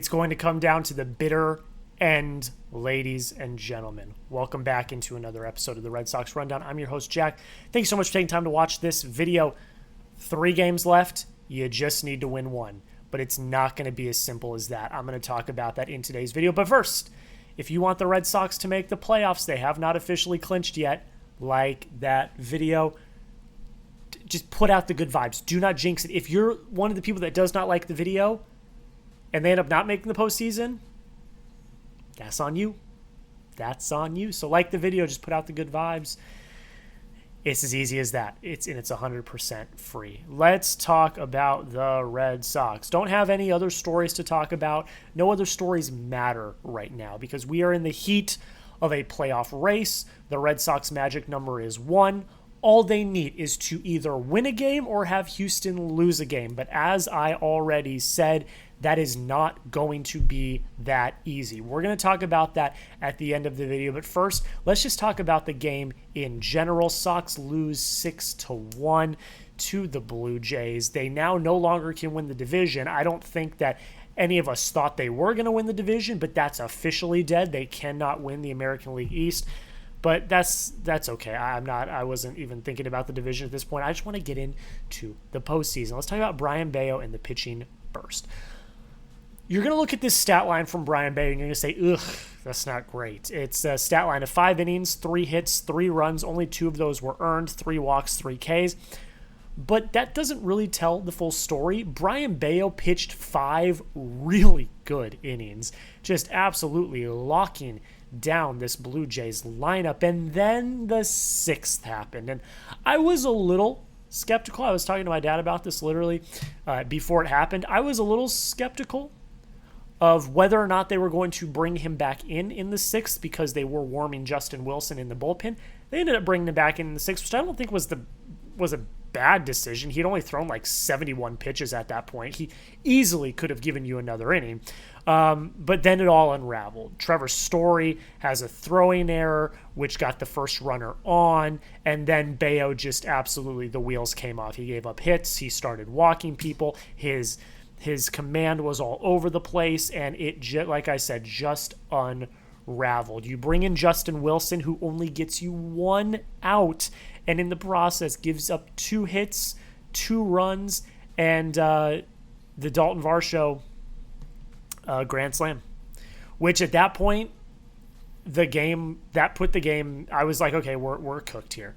It's going to come down to the bitter end, ladies and gentlemen. Welcome back into another episode of the Red Sox Rundown. I'm your host, Jack. Thanks so much for taking time to watch this video. 3 games left. You just need to win 1. But it's not going to be as simple as that. I'm going to talk about that in today's video. But first, if you want the Red Sox to make the playoffs, they have not officially clinched yet. Like that video. Just put out the good vibes. Do not jinx it. If you're one of the people that does not like the video and they end up not making the postseason, that's on you. That's on you. So like the video, just put out the good vibes. It's as easy as that. It's 100% free. Let's talk about the Red Sox. Don't have any other stories to talk about. No other stories matter right now because we are in the heat of a playoff race. The Red Sox magic number is 1. All they need is to either win a game or have Houston lose a game. But as I already said, that is not going to be that easy. We're going to talk about that at the end of the video. But first, let's just talk about the game in general. Sox lose 6-1 to the Blue Jays. They now no longer can win the division. I don't think that any of us thought they were going to win the division, but that's officially dead. They cannot win the American League East. But that's okay. I wasn't even thinking about the division at this point. I just want to get into the postseason. Let's talk about Brayan Bello and the pitching burst. You're going to look at this stat line from Brayan Bello and you're going to say, ugh, that's not great. It's a stat line of 5 innings, 3 hits, 3 runs. Only 2 of those were earned, 3 walks, 3 Ks. But that doesn't really tell the full story. Brayan Bello pitched 5 really good innings, just absolutely locking down this Blue Jays lineup. And then the 6th happened. And I was a little skeptical. I was talking to my dad about this literally before it happened. I was a little skeptical of whether or not they were going to bring him back in the 6th because they were warming Justin Wilson in the bullpen. They ended up bringing him back in the 6th, which I don't think was a bad decision. He'd only thrown like 71 pitches at that point. He easily could have given you another inning. But then it all unraveled. Trevor Story has a throwing error, which got the first runner on, and then Bello just absolutely, the wheels came off. He gave up hits. He started walking people. His command was all over the place, and it, like I said, just unraveled. You bring in Justin Wilson, who only gets you 1 out, and in the process gives up 2 hits, 2 runs, and the Dalton Varsho grand slam, which at that point, put the game, I was like, okay, we're cooked here.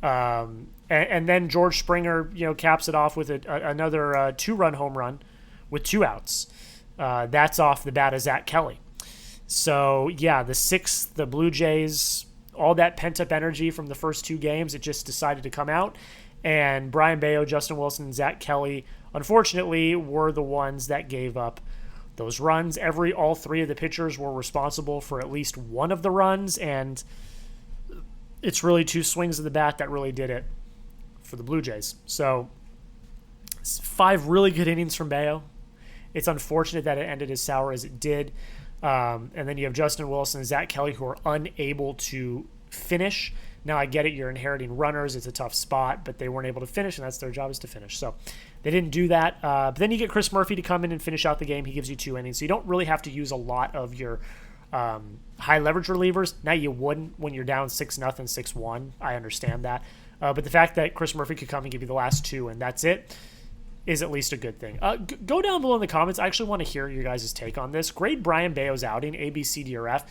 And then George Springer, caps it off with another 2-run home run with 2 outs. That's off the bat of Zach Kelly. So yeah, the 6th, the Blue Jays, all that pent-up energy from the first 2 games, it just decided to come out. And Brayan Bello, Justin Wilson, and Zach Kelly, unfortunately, were the ones that gave up those runs. All 3 of the pitchers were responsible for at least 1 of the runs, and it's really 2 swings of the bat that really did it for the Blue Jays. So 5 really good innings from Bello. It's unfortunate that it ended as sour as it did. And then you have Justin Wilson and Zach Kelly who are unable to finish. Now, I get it. You're inheriting runners. It's a tough spot, but they weren't able to finish, and that's their job, is to finish. So they didn't do that. But then you get Chris Murphy to come in and finish out the game. He gives you 2 innings. So you don't really have to use a lot of your high leverage relievers. Now, you wouldn't when you're down 6-0, 6-1. I understand that. But the fact that Chris Murphy could come and give you the last 2 and that's it is at least a good thing. Go down below in the comments. I actually want to hear your guys' take on this. Grade Brayan Bello's outing, A, B, C, D, or F.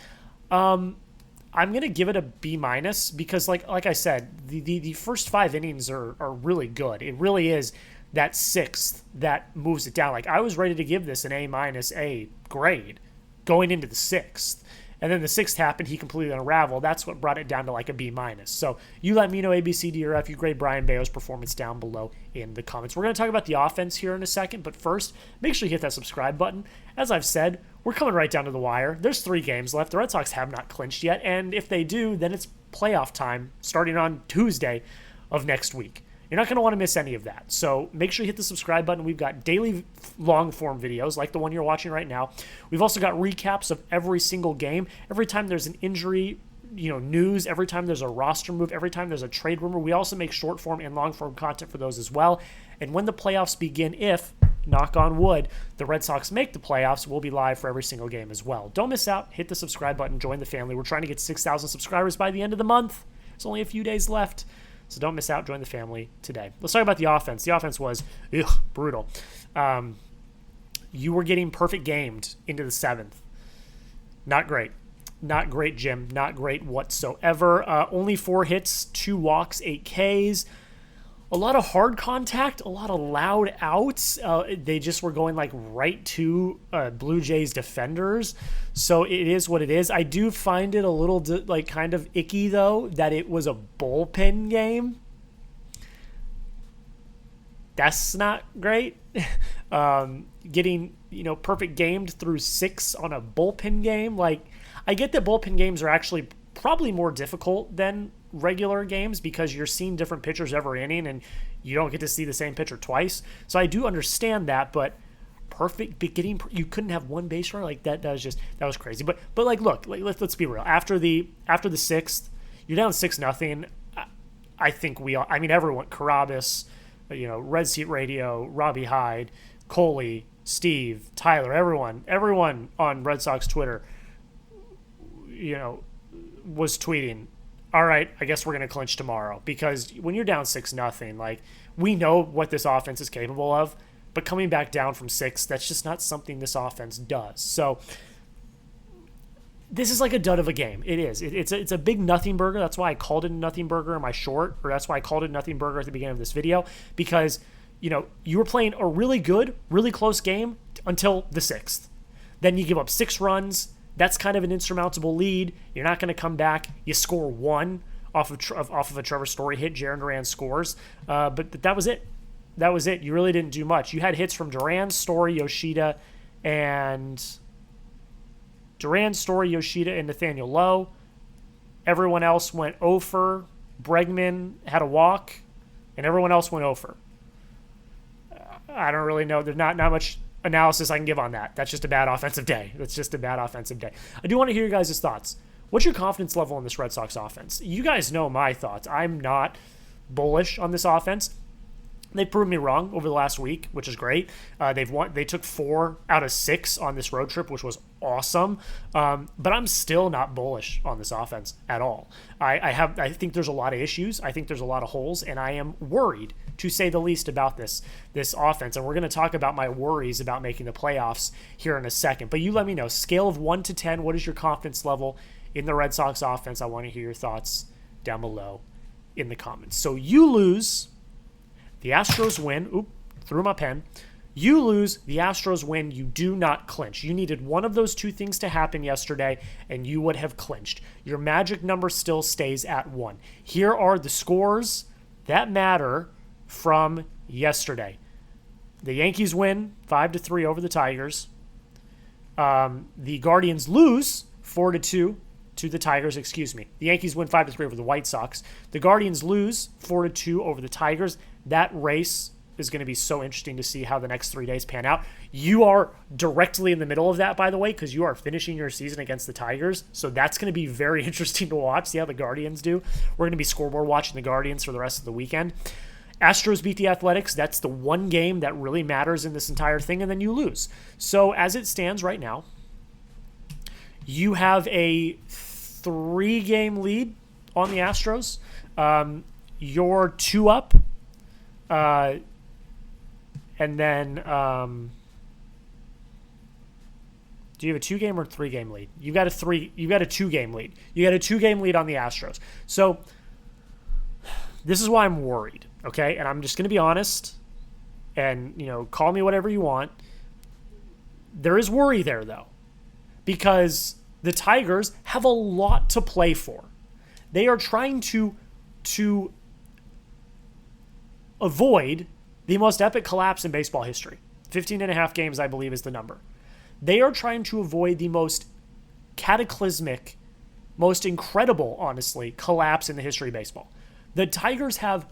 I'm going to give it a B- because like I said, the first 5 innings are really good. It really is that 6th that moves it down. Like, I was ready to give this an A- grade going into the 6th. And then the 6th happened, he completely unraveled. That's what brought it down to like a B-. So you let me know A, B, C, D, or F. You grade Brayan Bello's performance down below in the comments. We're going to talk about the offense here in a second, but first, make sure you hit that subscribe button. As I've said, we're coming right down to the wire. There's 3 games left. The Red Sox have not clinched yet, and if they do, then it's playoff time starting on Tuesday of next week. You're not going to want to miss any of that. So make sure you hit the subscribe button. We've got daily long-form videos like the one you're watching right now. We've also got recaps of every single game. Every time there's an injury, news, every time there's a roster move, every time there's a trade rumor. We also make short-form and long-form content for those as well. And when the playoffs begin, if knock on wood, the Red Sox make the playoffs, we'll be live for every single game as well. Don't miss out. Hit the subscribe button. Join the family. We're trying to get 6,000 subscribers by the end of the month. There's only a few days left. So don't miss out. Join the family today. Let's talk about the offense. The offense was brutal. You were getting perfect gamed into the 7th. Not great. Not great, Jim. Not great whatsoever. Only 4 hits, 2 walks, 8 Ks. A lot of hard contact, a lot of loud outs. They just were going like right to Blue Jays defenders. So it is what it is. I do find it a little like kind of icky though that it was a bullpen game. That's not great. Getting, perfect gamed through 6 on a bullpen game. Like, I get that bullpen games are actually probably more difficult than regular games because you're seeing different pitchers every inning and you don't get to see the same pitcher twice. So I do understand that, but you couldn't have one base runner like that. That was crazy. But like, look, let's be real. After the 6th, you're down 6-0. I think everyone, Carabas, Red Seat Radio, Robbie Hyde, Coley, Steve, Tyler, everyone on Red Sox Twitter, was tweeting, all right, I guess we're going to clinch tomorrow. Because when you're down 6-0, like, we know what this offense is capable of, but coming back down from 6, that's just not something this offense does. So this is like a dud of a game. It is. It's a big nothing burger. That's why I called it a nothing burger in my short, or that's why I called it a nothing burger at the beginning of this video, because, you were playing a really good, really close game until the 6th. Then you give up 6 runs. That's kind of an insurmountable lead. You're not going to come back. You score 1 off of a Trevor Story hit. Jarren Duran scores. But that was it. That was it. You really didn't do much. You had hits from Duran, Story, Yoshida, and Nathaniel Lowe. Everyone else went 0 for. Bregman had a walk, and everyone else went 0 for. I don't really know. There's not much analysis I can give on that. That's just a bad offensive day. I do want to hear your guys' thoughts. What's your confidence level in this Red Sox offense? You guys know my thoughts. I'm not bullish on this offense. They proved me wrong over the last week, which is great. They took 4 out of 6 on this road trip, which was awesome. But I'm still not bullish on this offense at all. I think there's a lot of issues. I think there's a lot of holes, and I am worried, to say the least, about this offense. And we're going to talk about my worries about making the playoffs here in a second. But you let me know, scale of 1 to 10, what is your confidence level in the Red Sox offense? I want to hear your thoughts down below in the comments. So you lose. The Astros win. Oop, threw my pen. You lose. The Astros win. You do not clinch. You needed one of those 2 things to happen yesterday, and you would have clinched. Your magic number still stays at 1. Here are the scores that matter from yesterday. The Yankees win 5-3 over the Tigers. The Guardians lose 4-2 to the Tigers. The Yankees win 5-3 over the White Sox. The Guardians lose 4-2 over the Tigers. That race is going to be so interesting to see how the next 3 days pan out. You are directly in the middle of that, by the way, because you are finishing your season against the Tigers. So that's going to be very interesting to watch, see how the Guardians do. We're going to be scoreboard watching the Guardians for the rest of the weekend. Astros beat the Athletics. That's the one game that really matters in this entire thing, and then you lose. So as it stands right now, you have a 3-game lead on the Astros. You're 2 up. And then, do you have a 2-game or 3-game lead? You got a 2-game lead. You got a 2-game lead on the Astros. So this is why I'm worried. Okay. And I'm just going to be honest and, call me whatever you want. There is worry there though, because the Tigers have a lot to play for. They are trying to avoid the most epic collapse in baseball history. 15.5 games, I believe, is the number. They are trying to avoid the most cataclysmic, most incredible, honestly, collapse in the history of baseball. The Tigers have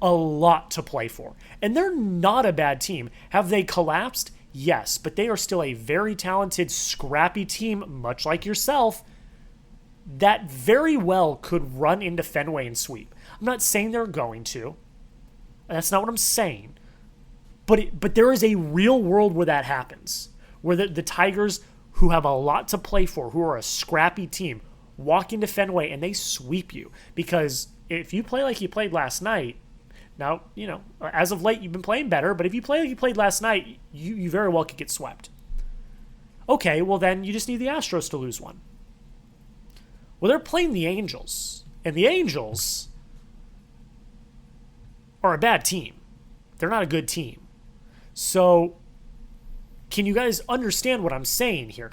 a lot to play for, and they're not a bad team. Have they collapsed? Yes, but they are still a very talented, scrappy team, much like yourself, that very well could run into Fenway and sweep. I'm not saying they're going to. That's not what I'm saying. But there is a real world where that happens, where the Tigers, who have a lot to play for, who are a scrappy team, walk into Fenway and they sweep you. Because if you play like you played last night, now, as of late, you've been playing better, but if you play like you played last night, you very well could get swept. Okay, well then you just need the Astros to lose one. Well, they're playing the Angels, and the Angels are a bad team. They're not a good team. So, can you guys understand what I'm saying here?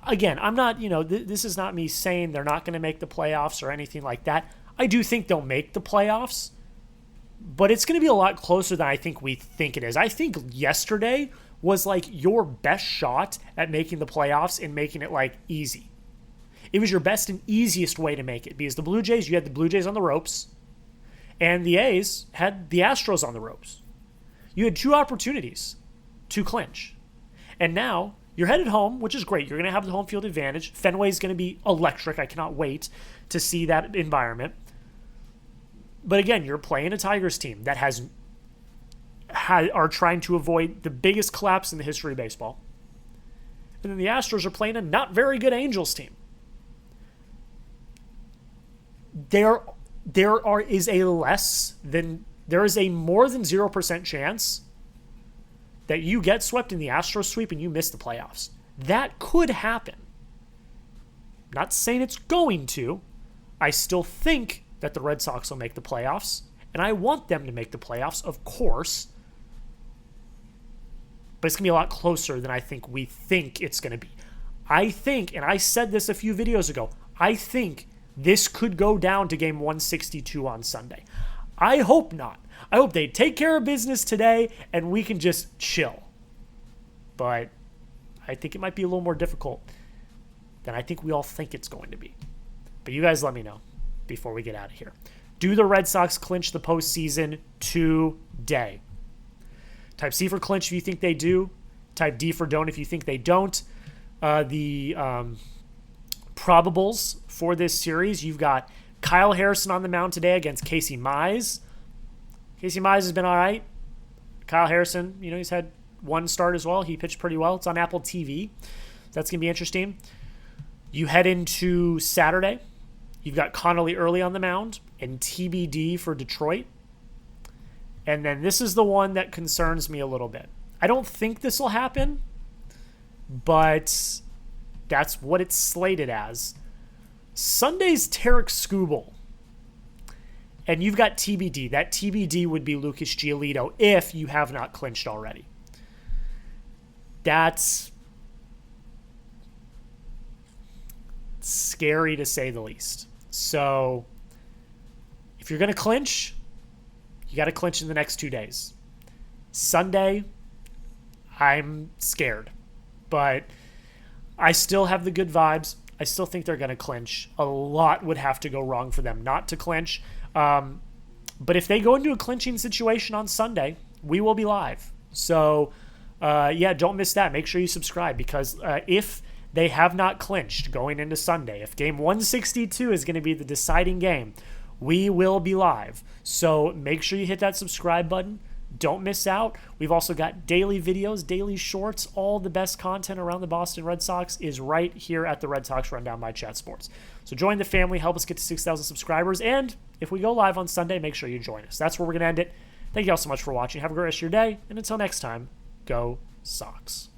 Again, I'm not, this is not me saying they're not going to make the playoffs or anything like that. I do think they'll make the playoffs, but it's going to be a lot closer than I think we think it is. I think yesterday was like your best shot at making the playoffs and making it like easy. It was your best and easiest way to make it because the Blue Jays, you had the Blue Jays on the ropes, and the A's had the Astros on the ropes. You had two opportunities to clinch. And now you're headed home, which is great. You're going to have the home field advantage. Fenway's going to be electric. I cannot wait to see that environment. But again, you're playing a Tigers team that are trying to avoid the biggest collapse in the history of baseball. And then the Astros are playing a not very good Angels team. There is a more than 0% chance that you get swept in the Astros sweep and you miss the playoffs. That could happen. Not saying it's going to. I still think that the Red Sox will make the playoffs, and I want them to make the playoffs, of course. But it's going to be a lot closer than I think we think it's going to be. I think, and I said this a few videos ago, I think this could go down to game 162 on Sunday. I hope not. I hope they take care of business today and we can just chill. But I think it might be a little more difficult than I think we all think it's going to be. But you guys let me know before we get out of here. Do the Red Sox clinch the postseason today? Type C for clinch if you think they do. Type D for don't if you think they don't. The probables for this series, you've got Kyle Harrison on the mound today against Casey Mize. Casey Mize has been all right. Kyle Harrison, he's had one start as well. He pitched pretty well. It's on Apple TV. That's going to be interesting. You head into Saturday. You've got Connolly early on the mound and TBD for Detroit. And then this is the one that concerns me a little bit. I don't think this will happen, but that's what it's slated as. Sunday's Tarek Skubal. And you've got TBD. That TBD would be Lucas Giolito if you have not clinched already. That's scary to say the least. So if you're going to clinch, you got to clinch in the next 2 days. Sunday, I'm scared. But I still have the good vibes. I still think they're going to clinch. A lot would have to go wrong for them not to clinch. But if they go into a clinching situation on Sunday, we will be live. So, don't miss that. Make sure you subscribe because if they have not clinched going into Sunday, if game 162 is going to be the deciding game, we will be live. So make sure you hit that subscribe button. Don't miss out. We've also got daily videos, daily shorts. All the best content around the Boston Red Sox is right here at the Red Sox Rundown by Chat Sports. So join the family, help us get to 6,000 subscribers, and if we go live on Sunday, make sure you join us. That's where we're going to end it. Thank you all so much for watching. Have a great rest of your day, and until next time, go Sox.